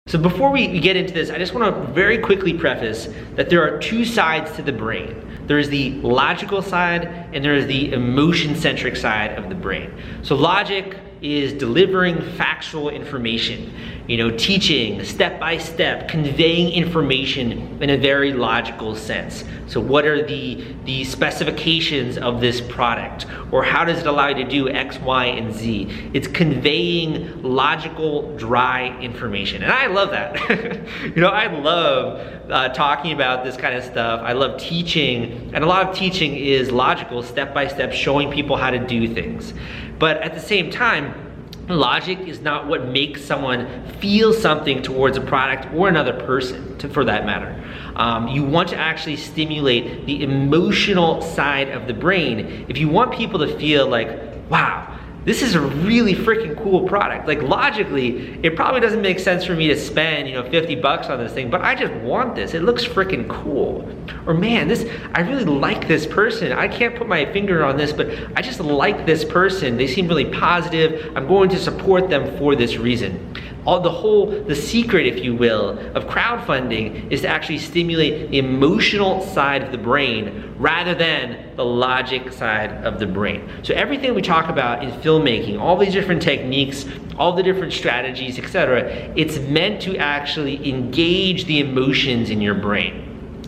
So before we get into this, I just want to very quickly preface that there are two sides to the brain. There is the logical side and there is the emotion-centric side of the brain. So logic is delivering factual information, teaching step by step, conveying information in a very logical sense. So what are the specifications of this product? Or how does it allow you to do X, Y, and Z? It's conveying logical, dry information. And I love that. I love talking about this kind of stuff. I love teaching, and a lot of teaching is logical, step by step, showing people how to do things. But at the same time, logic is not what makes someone feel something towards a product or another person, for that matter. You want to actually stimulate the emotional side of the brain if you want people to feel like, wow, this is a really freaking cool product. Like logically, it probably doesn't make sense for me to spend, $50 on this thing, but I just want this. It looks freaking cool. Or man, I really like this person. I can't put my finger on this, but I just like this person. They seem really positive. I'm going to support them for this reason. The secret, if you will, of crowdfunding is to actually stimulate the emotional side of the brain rather than the logic side of the brain. So everything we talk about in filmmaking, all these different techniques, all the different strategies, etc., it's meant to actually engage the emotions in your brain.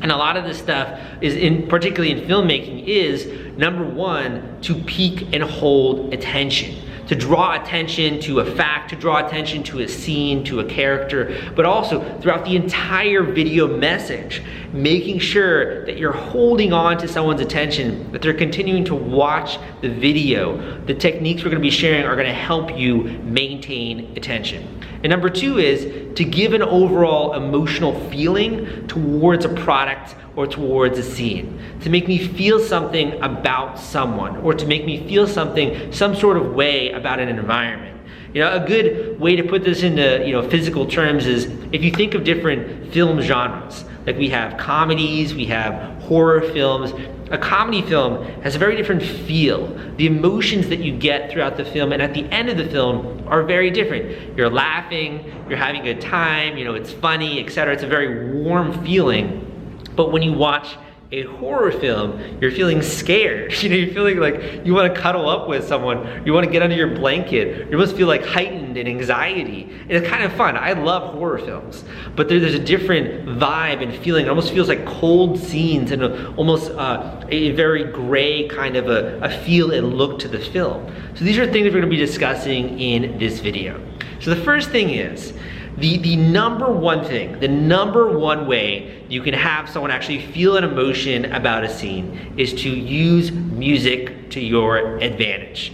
And a lot of this stuff is, particularly in filmmaking, is number one, to pique and hold attention. To draw attention to a fact, to draw attention to a scene, to a character, but also throughout the entire video message, making sure that you're holding on to someone's attention, that they're continuing to watch the video. The techniques we're gonna be sharing are gonna help you maintain attention. And number two is to give an overall emotional feeling towards a product or towards a scene, to make me feel something about someone, or to make me feel something, some sort of way about an environment. A good way to put this into physical terms is if you think of different film genres, like we have comedies, we have horror films. A comedy film has a very different feel. The emotions that you get throughout the film and at the end of the film are very different. You're laughing, you're having a good time, it's funny, etc. It's a very warm feeling. But when you watch a horror film, you're feeling scared. You're feeling like you want to cuddle up with someone. You want to get under your blanket. You must feel like heightened and anxiety. And it's kind of fun. I love horror films. But there's a different vibe and feeling. It almost feels like cold scenes and almost a very gray kind of a feel and look to the film. So these are things we're going to be discussing in this video. So the first thing is, the number one thing, the number one way you can have someone actually feel an emotion about a scene is to use music to your advantage.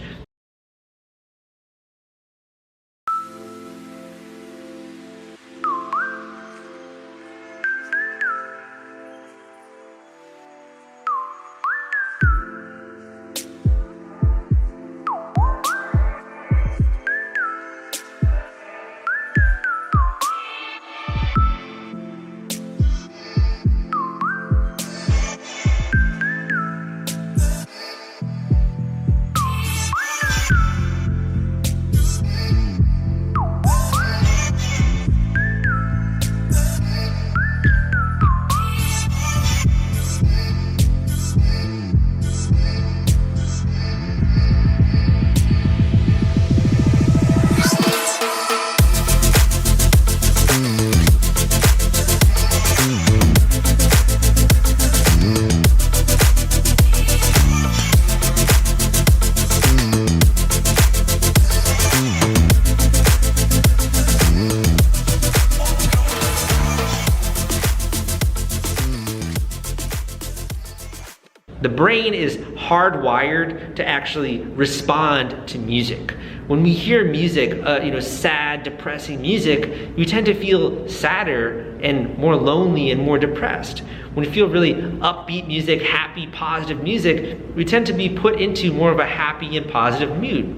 The brain is hardwired to actually respond to music. When we hear music, sad, depressing music, you tend to feel sadder and more lonely and more depressed. When we feel really upbeat music, happy, positive music, we tend to be put into more of a happy and positive mood.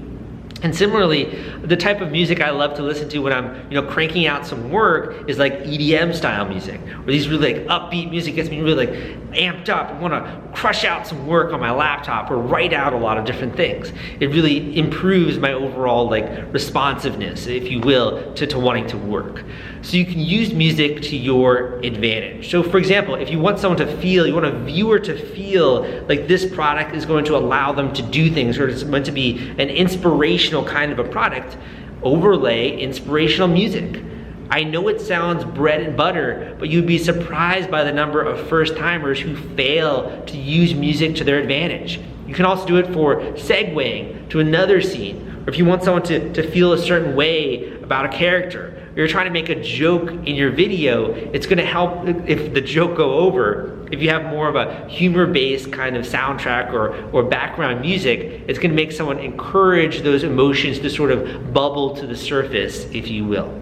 And similarly, the type of music I love to listen to when I'm, cranking out some work is like EDM style music, where these really like upbeat music gets me really like amped up. I want to crush out some work on my laptop or write out a lot of different things. It really improves my overall like responsiveness, if you will, to wanting to work. So you can use music to your advantage. So for example, if you want someone to feel, you want a viewer to feel like this product is going to allow them to do things, or it's meant to be an inspirational kind of a product, overlay inspirational music. I know it sounds bread and butter, but you'd be surprised by the number of first timers who fail to use music to their advantage. You can also do it for segueing to another scene, or if you want someone to feel a certain way about a character, or you're trying to make a joke in your video, it's gonna help if the joke go over. If you have more of a humor-based kind of soundtrack or background music, it's gonna make someone encourage those emotions to sort of bubble to the surface, if you will.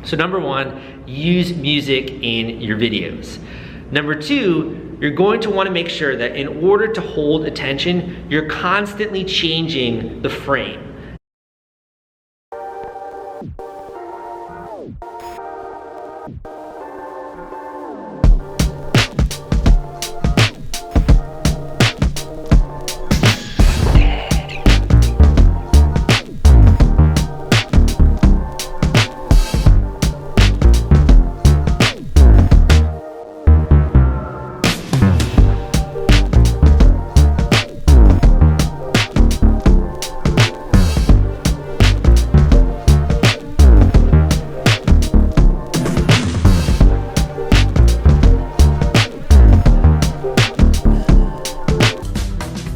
So number one, use music in your videos. Number two, you're going to want to make sure that in order to hold attention, you're constantly changing the frame.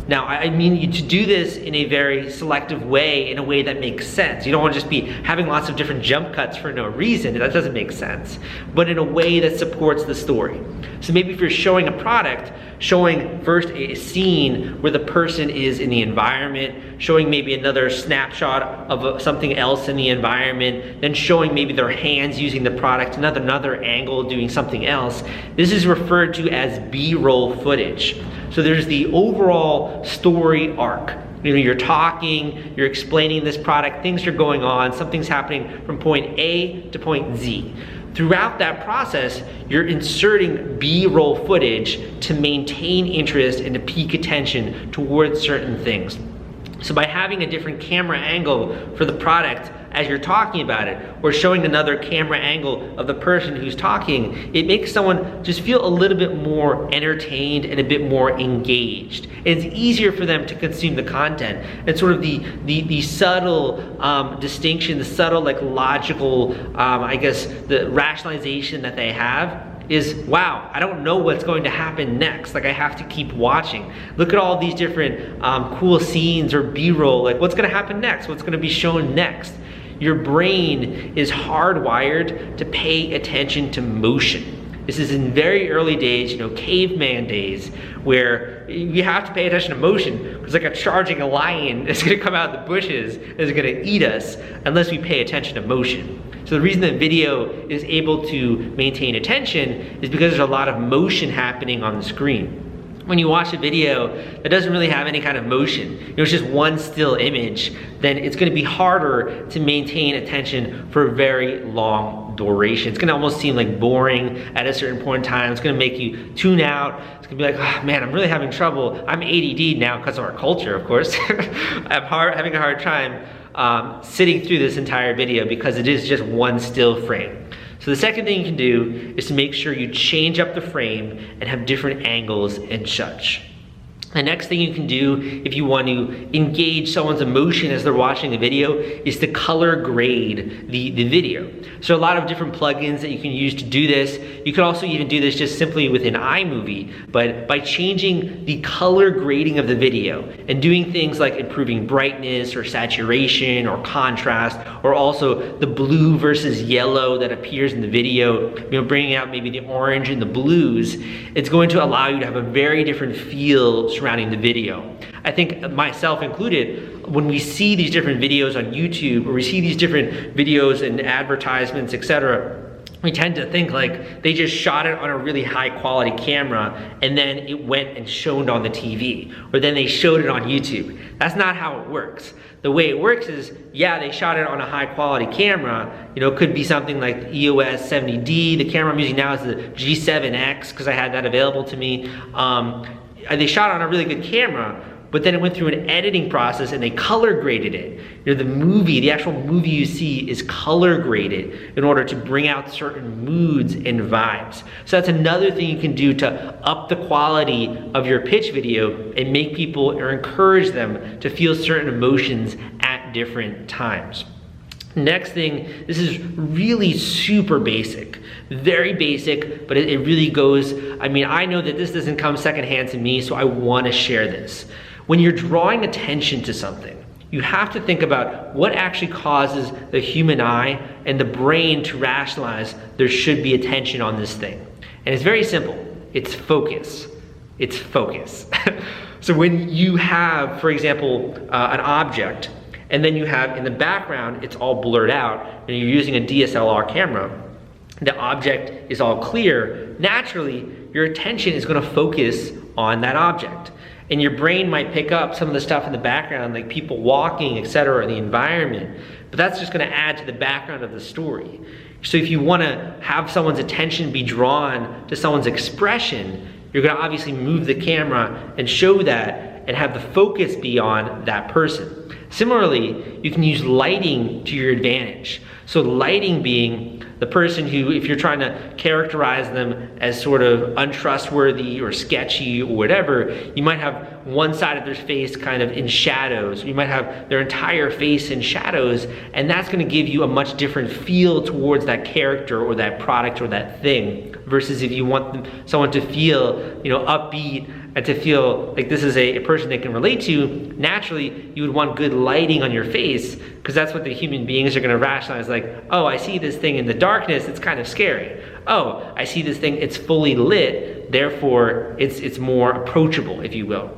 Now, I mean you to do this in a very selective way, in a way that makes sense. You don't want to just be having lots of different jump cuts for no reason. That doesn't make sense. But in a way that supports the story. So maybe if you're showing a product, showing first a scene where the person is in the environment, showing maybe another snapshot of something else in the environment, then showing maybe their hands using the product, another angle doing something else. This is referred to as B-roll footage. So there's the overall story arc. You know, you're talking, you're explaining this product, things are going on, something's happening from point A to point Z. Throughout that process, you're inserting B-roll footage to maintain interest and to pique attention towards certain things. So by having a different camera angle for the product as you're talking about it, or showing another camera angle of the person who's talking, it makes someone just feel a little bit more entertained and a bit more engaged. And it's easier for them to consume the content. And sort of the subtle distinction, the subtle like logical, I guess, the rationalization that they have is, wow, I don't know what's going to happen next. Like, I have to keep watching. Look at all these different cool scenes or B-roll, like what's gonna happen next? What's gonna be shown next? Your brain is hardwired to pay attention to motion. This is in very early days, you know, caveman days, where you have to pay attention to motion, because like a charging lion is gonna come out of the bushes and is gonna eat us unless we pay attention to motion. So the reason that video is able to maintain attention is because there's a lot of motion happening on the screen. When you watch a video that doesn't really have any kind of motion, you know, it's just one still image, then it's gonna be harder to maintain attention for a very long duration. It's gonna almost seem like boring at a certain point in time. It's gonna make you tune out. It's gonna be like, oh man, I'm really having trouble. I'm ADD now because of our culture, of course. I'm having a hard time sitting through this entire video because it is just one still frame. So the second thing you can do is to make sure you change up the frame and have different angles and such. The next thing you can do if you want to engage someone's emotion as they're watching the video is to color grade the video. So a lot of different plugins that you can use to do this. You could also even do this just simply within iMovie, but by changing the color grading of the video and doing things like improving brightness or saturation or contrast, or also the blue versus yellow that appears in the video, you know, bringing out maybe the orange and the blues, it's going to allow you to have a very different feel surrounding the video. I think myself included, when we see these different videos on YouTube, or we see these different videos and advertisements, etc., we tend to think like they just shot it on a really high quality camera and then it went and shone on the TV, or then they showed it on YouTube. That's not how it works. The way it works is, yeah, they shot it on a high quality camera. You know, it could be something like the EOS 70D. The camera I'm using now is the G7X because I had that available to me. They shot on a really good camera, but then it went through an editing process and they color graded it. You know, the actual movie you see is color graded in order to bring out certain moods and vibes. So that's another thing you can do to up the quality of your pitch video and make people or encourage them to feel certain emotions at different times. Next thing, this is really super basic, very basic, but it really goes, I mean, I know that this doesn't come secondhand to me, so I want to share this. When you're drawing attention to something, you have to think about what actually causes the human eye and the brain to rationalize there should be attention on this thing. And it's very simple. It's focus. It's focus. So when you have, for example, an object, and then you have in the background, it's all blurred out, and you're using a DSLR camera, the object is all clear, naturally, your attention is gonna focus on that object. And your brain might pick up some of the stuff in the background, like people walking, etc., the environment, but that's just gonna add to the background of the story. So if you wanna have someone's attention be drawn to someone's expression, you're gonna obviously move the camera and show that and have the focus be on that person. Similarly, you can use lighting to your advantage. So lighting being the person who, if you're trying to characterize them as sort of untrustworthy or sketchy or whatever, you might have one side of their face kind of in shadows. You might have their entire face in shadows, and that's gonna give you a much different feel towards that character or that product or that thing, versus if you want someone to feel, you know, upbeat and to feel like this is a person they can relate to, naturally you would want good lighting on your face, because that's what the human beings are gonna rationalize, like, oh, I see this thing in the darkness, it's kind of scary. Oh, I see this thing, it's fully lit, therefore it's more approachable, if you will.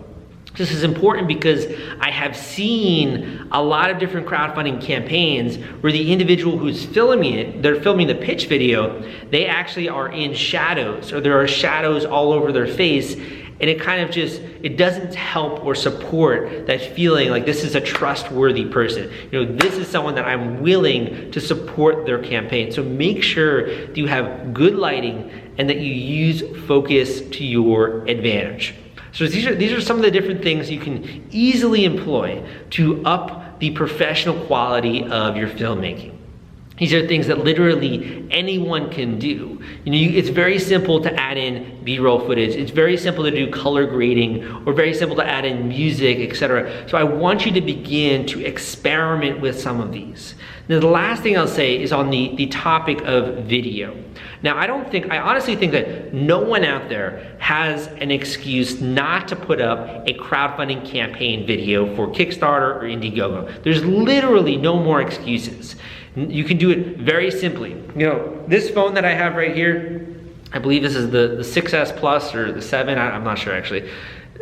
This is important because I have seen a lot of different crowdfunding campaigns where the individual who's filming it, they're filming the pitch video, they actually are in shadows, or there are shadows all over their face, and it kind of just, it doesn't help or support that feeling like this is a trustworthy person. You know, this is someone that I'm willing to support their campaign. So make sure that you have good lighting and that you use focus to your advantage. So these are some of the different things you can easily employ to up the professional quality of your filmmaking. These are things that literally anyone can do. You know, it's very simple to add in B-roll footage. It's very simple to do color grading, or very simple to add in music, etc. So I want you to begin to experiment with some of these. Now, the last thing I'll say is on the topic of video. Now, I honestly think that no one out there has an excuse not to put up a crowdfunding campaign video for Kickstarter or Indiegogo. There's literally no more excuses. You can do it very simply. You know, this phone that I have right here, I believe this is the 6S Plus or the 7, I'm not sure actually,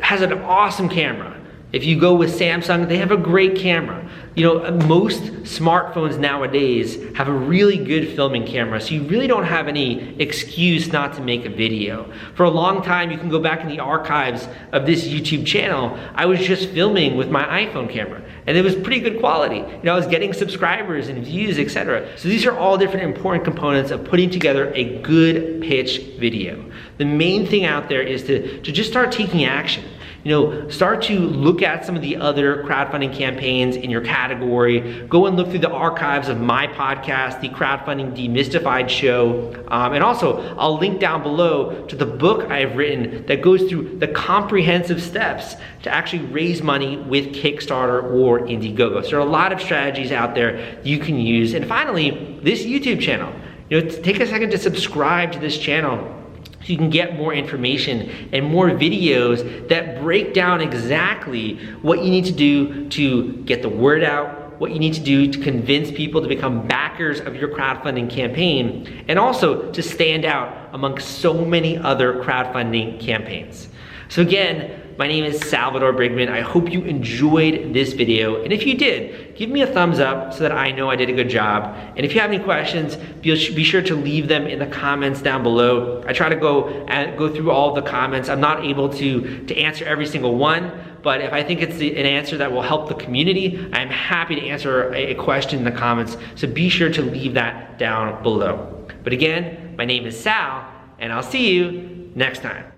has an awesome camera. If you go with Samsung, they have a great camera. You know, most smartphones nowadays have a really good filming camera, so you really don't have any excuse not to make a video. For a long time, you can go back in the archives of this YouTube channel, I was just filming with my iPhone camera, and it was pretty good quality. You know, I was getting subscribers and views, etc. So these are all different important components of putting together a good pitch video. The main thing out there is to just start taking action. You know, start to look at some of the other crowdfunding campaigns in your category. Go and look through the archives of my podcast, the Crowdfunding Demystified Show. And also, I'll link down below to the book I've written that goes through the comprehensive steps to actually raise money with Kickstarter or Indiegogo. So there are a lot of strategies out there you can use. And finally, this YouTube channel. You know, take a second to subscribe to this channel, so you can get more information and more videos that break down exactly what you need to do to get the word out, what you need to do to convince people to become backers of your crowdfunding campaign, and also to stand out among so many other crowdfunding campaigns. So again, my name is Salvador Brigman. I hope you enjoyed this video, and if you did, give me a thumbs up so that I know I did a good job. And if you have any questions, be sure to leave them in the comments down below. I try to go through all of the comments. I'm not able to answer every single one, but if I think it's an answer that will help the community, I'm happy to answer a question in the comments. So be sure to leave that down below. But again, my name is Sal, and I'll see you next time.